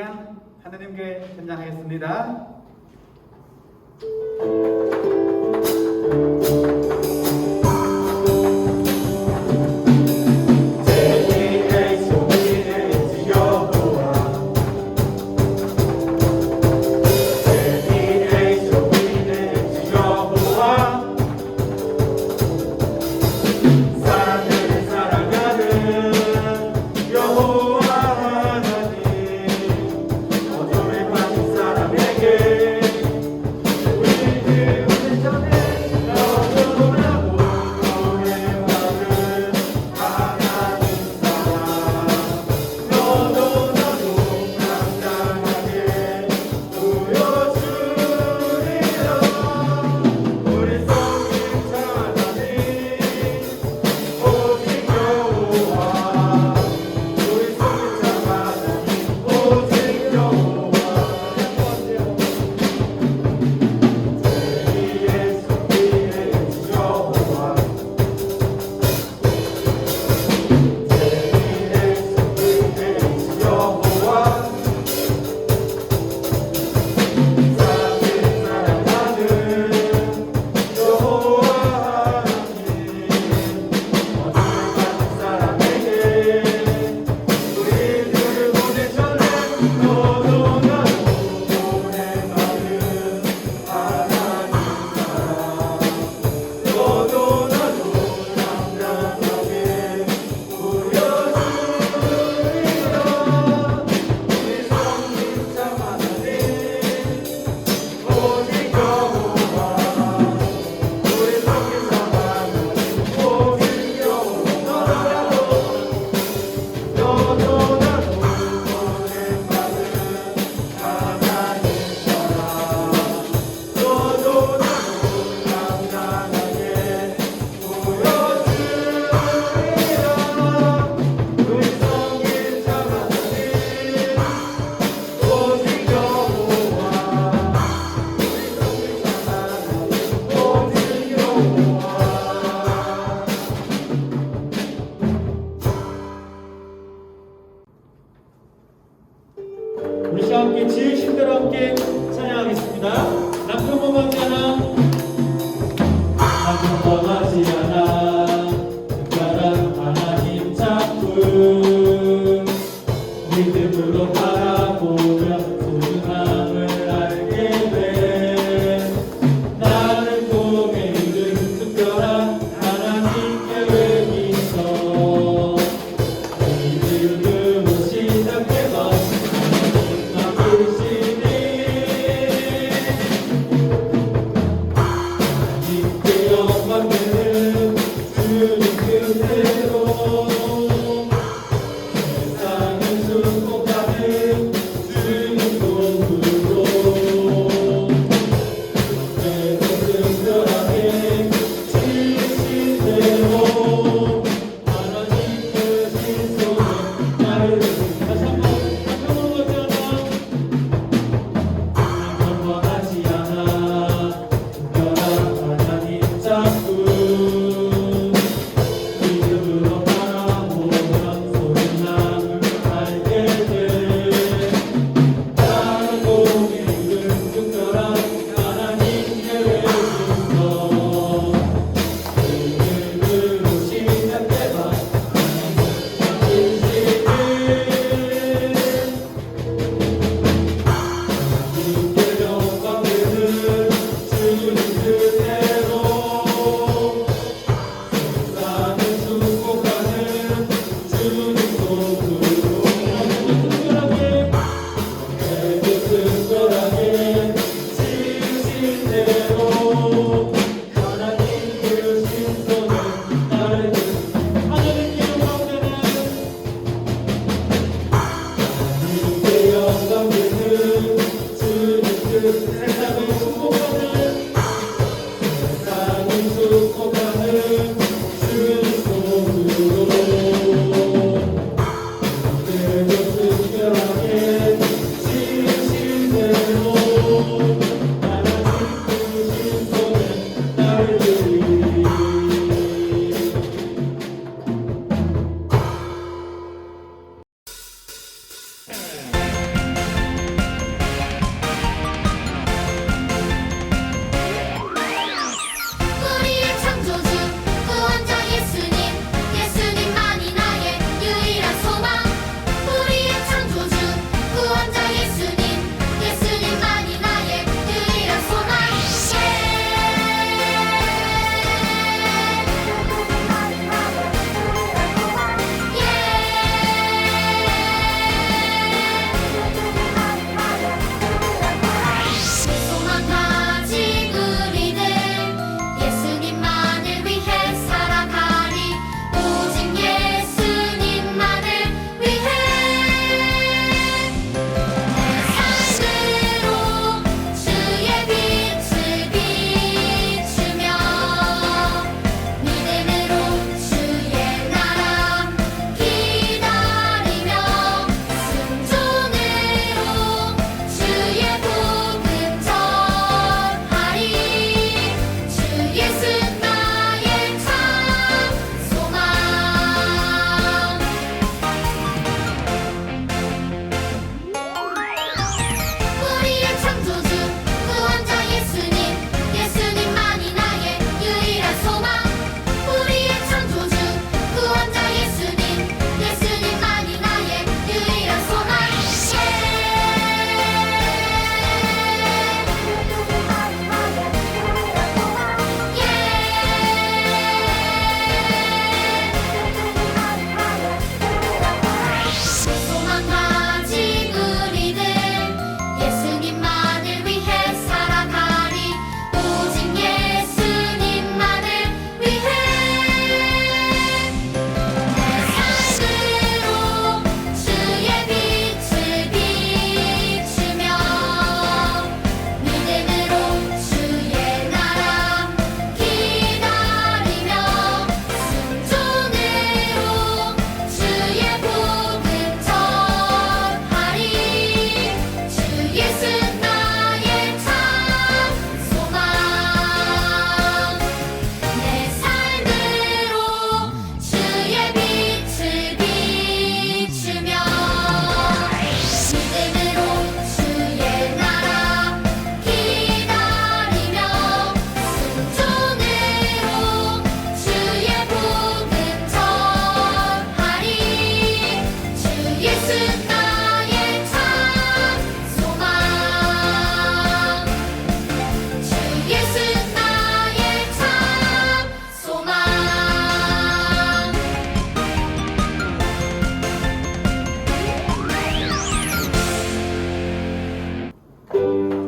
시간 하느님께 전장하겠습니다. 우리 시간 함께 지으 신대로 함께 찬양하겠습니다. 남편 범하지 않아, 남편 범하지 않아, 특별한 하나님 작품 믿음으로 바라보며 소중함을 알게 돼. 나를 통해 이룬 특별한 하나님 계획이 있어. 믿음으로 시작해봐. 세상을 축복하는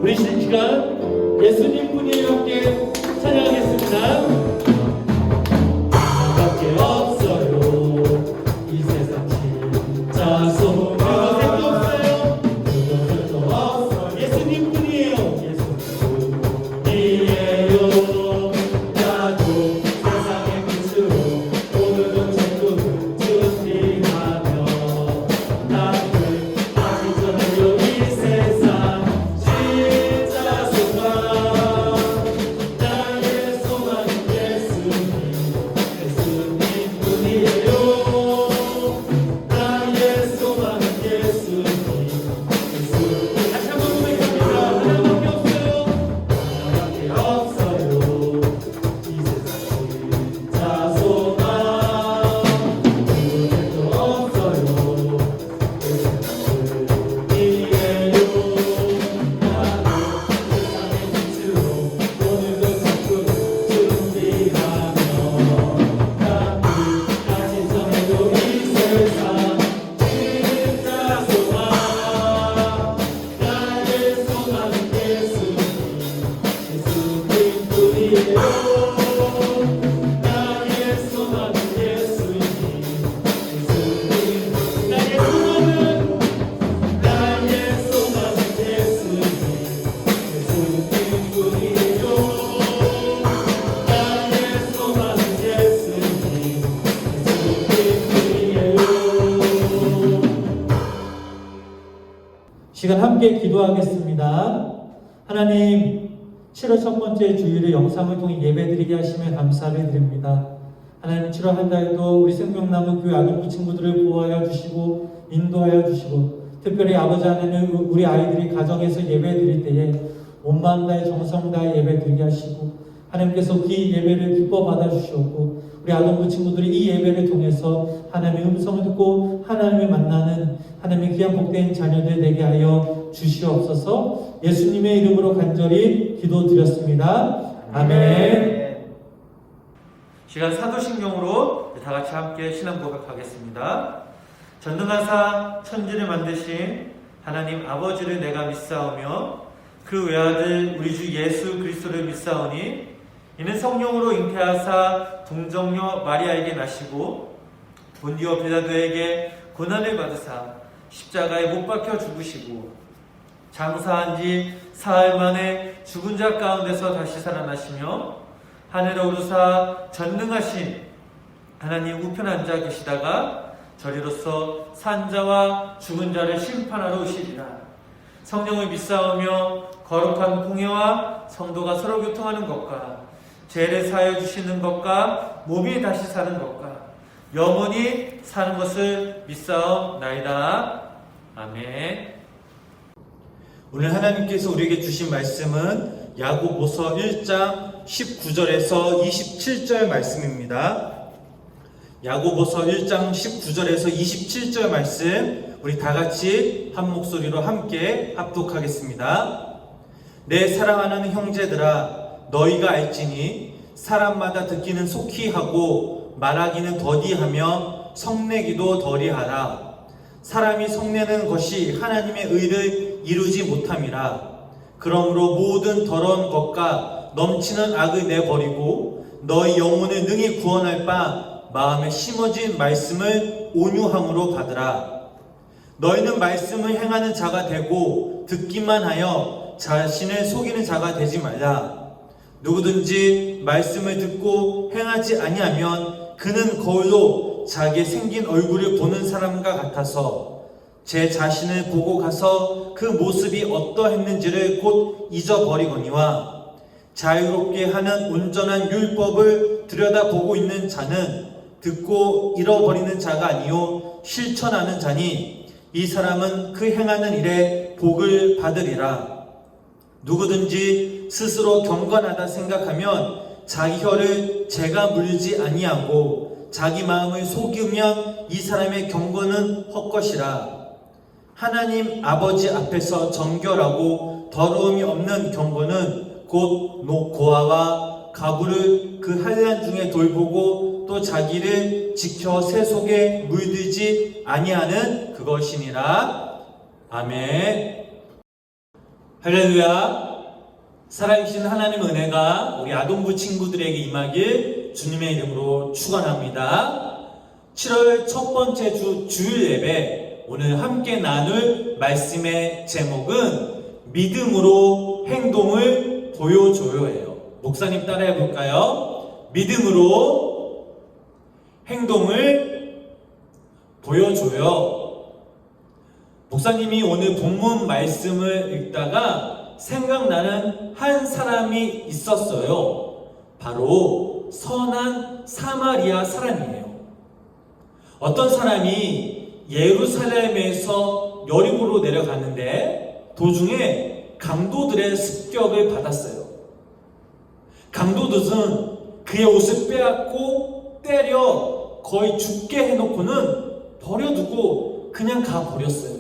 우리 시간 예수님 분이 함께 찬양하겠습니다. 나밖에 없어요 이 세상 진짜 소망. 그것도 없어요. 그것도 없어요. 예수님 분이에요. 예수님 분이에요. 나도 세상의 빛으로 오늘도 자꾸 준비하며 나를 아직 전해요 이 세상 진짜 소망. 나의 소망은 예수님 분이에요. 나의 소망은 예수님. 다시 한번 고백합니다. 하나밖에 없어요. 하나밖에 없어요 이 세상 진짜 소망. 그것도 없어요. 예수님 분이에요. 나도 세상의 빛으로 오늘도 자꾸 준비하며 나를 다시 전해도 이 세상 진짜 소망. 나의 소망은 예수님 분이에요. 나의 소망은 예수님. 나의 소망은 예수님 분이에요. 나의 소망은 예수님 분이에요. 시간 함께 기도하겠습니다. 하나님, 7월 첫 번째 주일에 영상을 통해 예배드리게 하시며 감사를 드립니다. 하나님, 7월 한 달도 우리 생명나무 교회 아동부 친구들을 보호하여 주시고 인도하여 주시고, 특별히 아버지 하나님 우리 아이들이 가정에서 예배드릴 때에 온 마음 다해 정성 다해 예배드리게 하시고, 하나님께서 그 예배를 기뻐 받아주시옵고, 우리 아동부 친구들이 이 예배를 통해서 하나님의 음성을 듣고 하나님을 만나는 하나님의 귀한 복된 자녀들 되게 하여 주시옵소서. 예수님의 이름으로 간절히 기도드렸습니다. 아멘. 시간 사도신경으로 다 같이 함께 신앙 고백하겠습니다. 전능하사 천지를 만드신 하나님 아버지를 내가 믿사오며 그 외아들 우리 주 예수 그리스도를 믿사오니 이는 성령으로 잉태하사 동정녀 마리아에게 나시고 본디오 빌라도에게 고난을 받으사 십자가에 못 박혀 죽으시고 장사한 지 사흘 만에 죽은 자 가운데서 다시 살아나시며 하늘에 오르사 전능하신 하나님 우편 앉아 계시다가 저리로서 산자와 죽은 자를 심판하러 오시리라. 성령을 믿사오며 거룩한 공회와 성도가 서로 교통하는 것과 죄를 사하여 주시는 것과 몸이 다시 사는 것과 영원히 사는 것을 믿사옵나이다. 아멘. 오늘 하나님께서 우리에게 주신 말씀은 야고보서 1장 19절에서 27절 말씀입니다. 야고보서 1장 19절에서 27절 말씀 우리 다 같이 한 목소리로 함께 합독하겠습니다. 내 사랑하는 형제들아, 너희가 알지니 사람마다 듣기는 속히 하고 말하기는 더디하며 성내기도 덜이하라. 사람이 성내는 것이 하나님의 의를 이루지 못함이라. 그러므로 모든 더러운 것과 넘치는 악을 내버리고 너희 영혼을 능히 구원할 바 마음에 심어진 말씀을 온유함으로 받으라. 너희는 말씀을 행하는 자가 되고 듣기만 하여 자신을 속이는 자가 되지 말라. 누구든지 말씀을 듣고 행하지 아니하면 그는 거울로 자기의 생긴 얼굴을 보는 사람과 같아서 제 자신을 보고 가서 그 모습이 어떠했는지를 곧 잊어버리거니와 자유롭게 하는 온전한 율법을 들여다보고 있는 자는 듣고 잃어버리는 자가 아니요 실천하는 자니 이 사람은 그 행하는 일에 복을 받으리라. 누구든지 스스로 경건하다 생각하면 자기 혀를 재가 물지 아니하고 자기 마음을 속이면 이 사람의 경건은 헛것이라. 하나님 아버지 앞에서 정결하고 더러움이 없는 경건은 곧 고아와 가부를 그 한란 중에 돌보고 또 자기를 지켜 새 속에 물들지 아니하는 그것이니라. 아멘. 할렐루야. 살아계신 하나님 은혜가 우리 아동부 친구들에게 임하길 주님의 이름으로 축원합니다. 7월 첫 번째 주 주일 예배, 오늘 함께 나눌 말씀의 제목은 믿음으로 행동을 보여줘요예요. 목사님 따라해 볼까요? 믿음으로 행동을 보여줘요. 목사님이 오늘 본문 말씀을 읽다가 생각나는 한 사람이 있었어요. 바로 선한 사마리아 사람이에요. 어떤 사람이 예루살렘에서 여리고로 내려가는데 도중에 강도들의 습격을 받았어요. 강도들은 그의 옷을 빼앗고 때려 거의 죽게 해놓고는 버려두고 그냥 가버렸어요.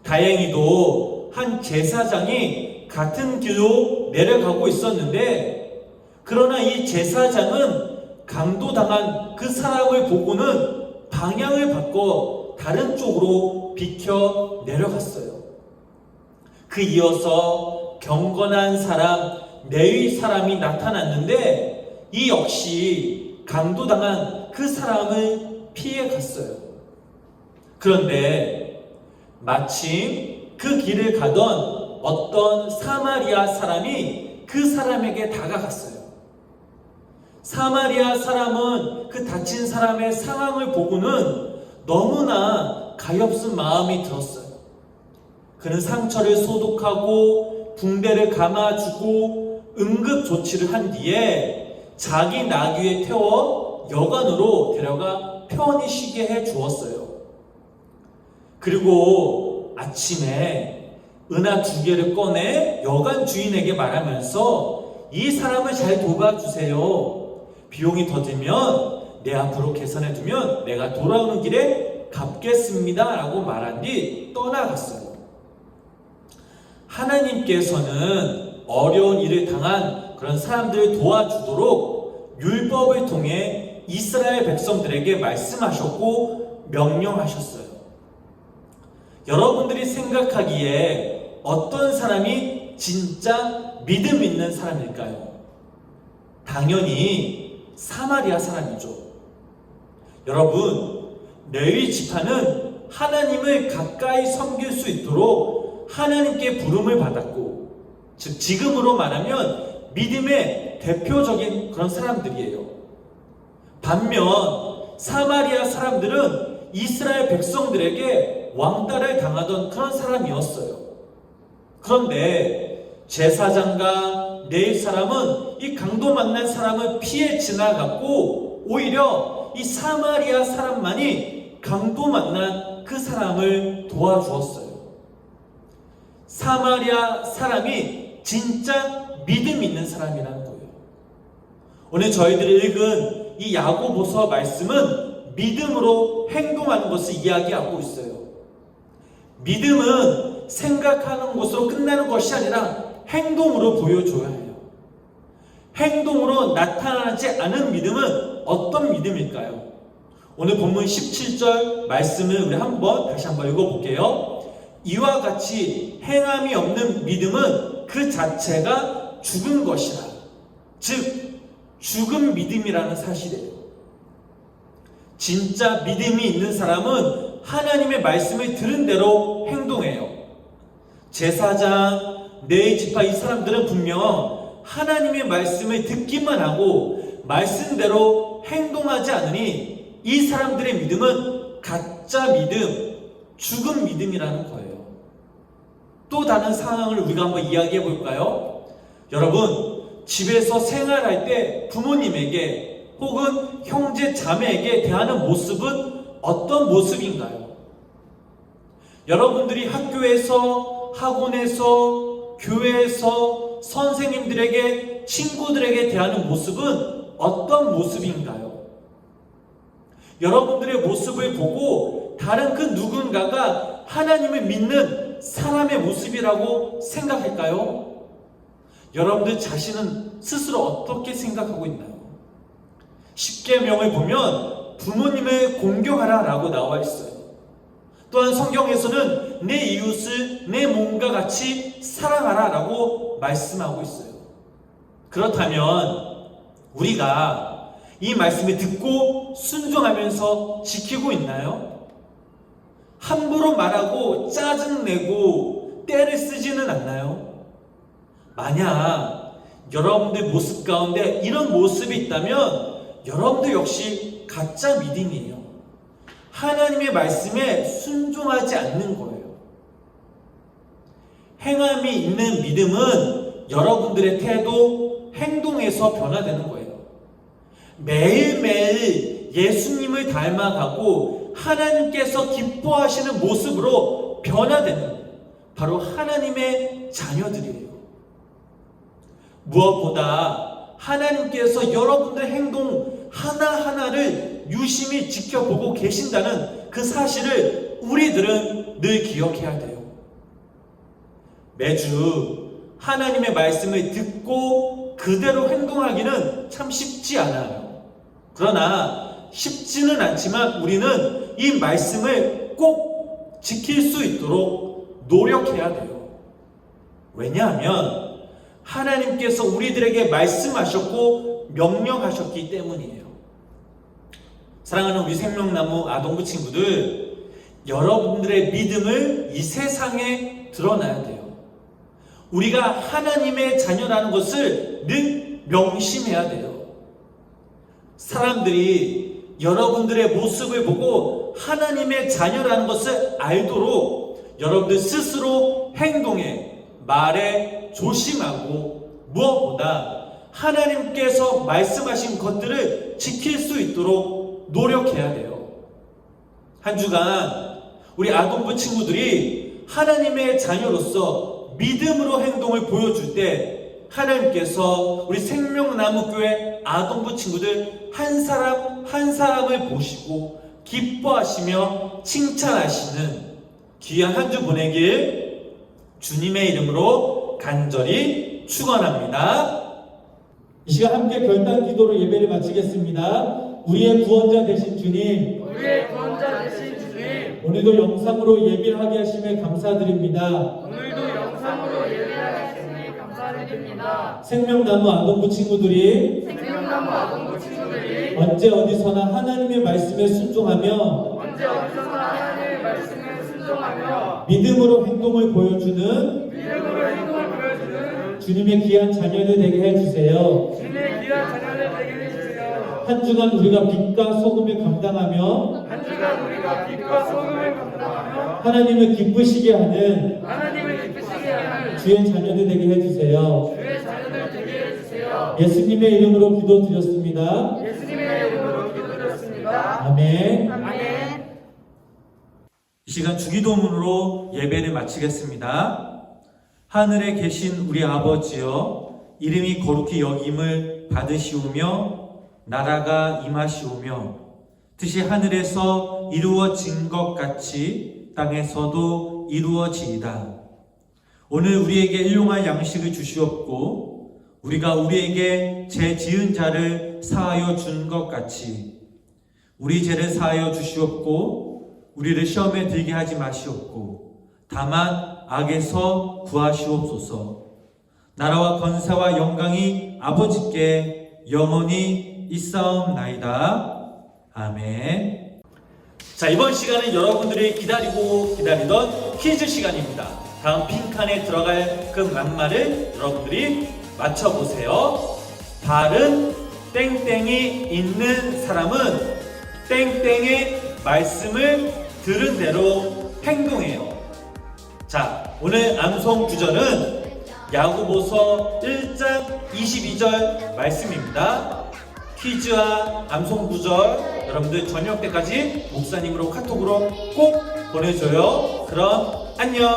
다행히도 한 제사장이 같은 길로 내려가고 있었는데, 그러나 이 제사장은 강도당한 그 사람을 보고는 방향을 바꿔 다른 쪽으로 비켜 내려갔어요. 그 이어서 경건한 사람, 레위 사람이 나타났는데 이 역시 강도당한 그 사람을 피해 갔어요. 그런데 마침 그 길을 가던 어떤 사마리아 사람이 그 사람에게 다가갔어요. 사마리아 사람은 그 다친 사람의 상황을 보고는 너무나 가엾은 마음이 들었어요. 그는 상처를 소독하고 붕대를 감아주고 응급 조치를 한 뒤에 자기 나귀에 태워 여관으로 데려가 편히 쉬게 해 주었어요. 그리고 아침에 은하 2개를 꺼내 여관 주인에게 말하면서 이 사람을 잘 도와주세요. 비용이 더 들면 내 앞으로 계산해두면 내가 돌아오는 길에 갚겠습니다 라고 말한 뒤 떠나갔어요. 하나님께서는 어려운 일을 당한 그런 사람들을 도와주도록 율법을 통해 이스라엘 백성들에게 말씀하셨고 명령하셨어요. 여러분들이 생각하기에 어떤 사람이 진짜 믿음 있는 사람일까요? 당연히 사마리아 사람이죠. 여러분, 레위 지파는 하나님을 가까이 섬길 수 있도록 하나님께 부름을 받았고, 즉 지금으로 말하면 믿음의 대표적인 그런 사람들이에요. 반면 사마리아 사람들은 이스라엘 백성들에게 왕따를 당하던 그런 사람이었어요. 그런데 제사장과 레위 사람은 이 강도 만난 사람을 피해 지나갔고, 오히려 이 사마리아 사람만이 강도 만난 그 사람을 도와주었어요. 사마리아 사람이 진짜 믿음 있는 사람이라는 거예요. 오늘 저희들이 읽은 이 야고보서 말씀은 믿음으로 행동하는 것을 이야기하고 있어요. 믿음은 생각하는 것으로 끝나는 것이 아니라 행동으로 보여줘야 해요. 행동으로 나타나지 않은 믿음은 어떤 믿음일까요? 오늘 본문 17절 말씀을 우리 다시 한번 읽어볼게요. 이와 같이 행함이 없는 믿음은 그 자체가 죽은 것이라. 즉 죽은 믿음이라는 사실이에요. 진짜 믿음이 있는 사람은 하나님의 말씀을 들은 대로 행동해요. 제사장, 레위 지파 이 사람들은 분명 하나님의 말씀을 듣기만 하고 말씀대로 행동하지 않으니 이 사람들의 믿음은 가짜 믿음, 죽은 믿음이라는 거예요. 또 다른 상황을 우리가 한번 이야기해 볼까요? 여러분, 집에서 생활할 때 부모님에게 혹은 형제 자매에게 대하는 모습은 어떤 모습인가요? 여러분들이 학교에서, 학원에서, 교회에서 선생님들에게, 친구들에게 대하는 모습은 어떤 모습인가요? 여러분들의 모습을 보고 다른 그 누군가가 하나님을 믿는 사람의 모습이라고 생각할까요? 여러분들 자신은 스스로 어떻게 생각하고 있나요? 십계명을 보면 부모님을 공경하라 라고 나와 있어요. 또한 성경에서는 내 이웃을 내 몸과 같이 사랑하라 라고 말씀하고 있어요. 그렇다면 우리가 이 말씀을 듣고 순종하면서 지키고 있나요? 함부로 말하고 짜증내고 때를 쓰지는 않나요? 만약 여러분들 모습 가운데 이런 모습이 있다면 여러분들 역시 가짜 믿음이에요. 하나님의 말씀에 순종하지 않는 거예요. 행함이 있는 믿음은 여러분들의 태도, 행동에서 변화되는 거예요. 매일매일 예수님을 닮아가고 하나님께서 기뻐하시는 모습으로 변화되는 바로 하나님의 자녀들이에요. 무엇보다 하나님께서 여러분들의 행동 하나하나를 유심히 지켜보고 계신다는 그 사실을 우리들은 늘 기억해야 돼요. 매주 하나님의 말씀을 듣고 그대로 행동하기는 참 쉽지 않아요. 그러나 쉽지는 않지만 우리는 이 말씀을 꼭 지킬 수 있도록 노력해야 돼요. 왜냐하면 하나님께서 우리들에게 말씀하셨고 명령하셨기 때문이에요. 사랑하는 우리 생명나무 아동부 친구들, 여러분들의 믿음을 이 세상에 드러나야 돼요. 우리가 하나님의 자녀라는 것을 늘 명심해야 돼요. 사람들이 여러분들의 모습을 보고 하나님의 자녀라는 것을 알도록 여러분들 스스로 행동에, 말에 조심하고 무엇보다 하나님께서 말씀하신 것들을 지킬 수 있도록 노력해야 돼요. 한 주간 우리 아동부 친구들이 하나님의 자녀로서 믿음으로 행동을 보여줄 때 하나님께서 우리 생명나무교회 아동부 친구들 한 사람 한 사람을 보시고 기뻐하시며 칭찬하시는 귀한 한 주 보내길 주님의 이름으로 간절히 축원합니다. 이 시간 함께 별단 기도로 예배를 마치겠습니다. 우리의 구원자 되신 주님, 우리의 구원자 되신 주님, 오늘도 영상으로 예배를 하게 하심에 감사드립니다. 오늘도 영상으로 예배하시니 감사드립니다. 생명나무 아동부 친구들이 생명나무 아동부 친구들이 언제 어디서나 하나님의 말씀에 순종하며 언제 어디서나 하나님의 말씀에 순종하며 믿음으로 행동을 보여주는 믿음으로 행동을 보여주는 주님의 귀한 자녀들 되게 해주세요. 주님의 귀한 자녀들 되게 해주세요. 한 주간 우리가 빛과 소금을 감당하며 한 주간 우리가 빛과 소금을 감당하며 하나님을 기쁘시게 하는 하나님을 기쁘시게 하는 주의 자녀들 되게 해주세요. 주의 자녀들 되게 해주세요. 예수님의 이름으로 기도드렸습니다. 예수님의 이름으로 기도드렸습니다. 아멘. 아멘. 이 시간 주기도문으로 예배를 마치겠습니다. 하늘에 계신 우리 아버지여, 이름이 거룩히 여김을 받으시오며 나라가 임하시오며 뜻이 하늘에서 이루어진 것 같이 땅에서도 이루어지이다. 오늘 우리에게 일용할 양식을 주시옵고 우리가 우리에게 죄 지은 자를 사하여 준 것 같이 우리 죄를 사하여 주시옵고 우리를 시험에 들게 하지 마시옵고 다만 악에서 구하시옵소서. 나라와 권세와 영광이 아버지께 영원히 있사옵나이다. 아멘. 자, 이번 시간은 여러분들이 기다리던 퀴즈 시간입니다. 다음 빈칸에 들어갈 그 낱말을 여러분들이 맞춰보세요. 바른 땡땡이 있는 사람은 땡땡의 말씀을 들은 대로 행동해요. 자, 오늘 암송 구절은 야고보서 1장 22절 말씀입니다. 퀴즈와 암송 구절 여러분들 저녁 때까지 목사님으로 카톡으로 꼭 보내줘요. 그럼 안녕.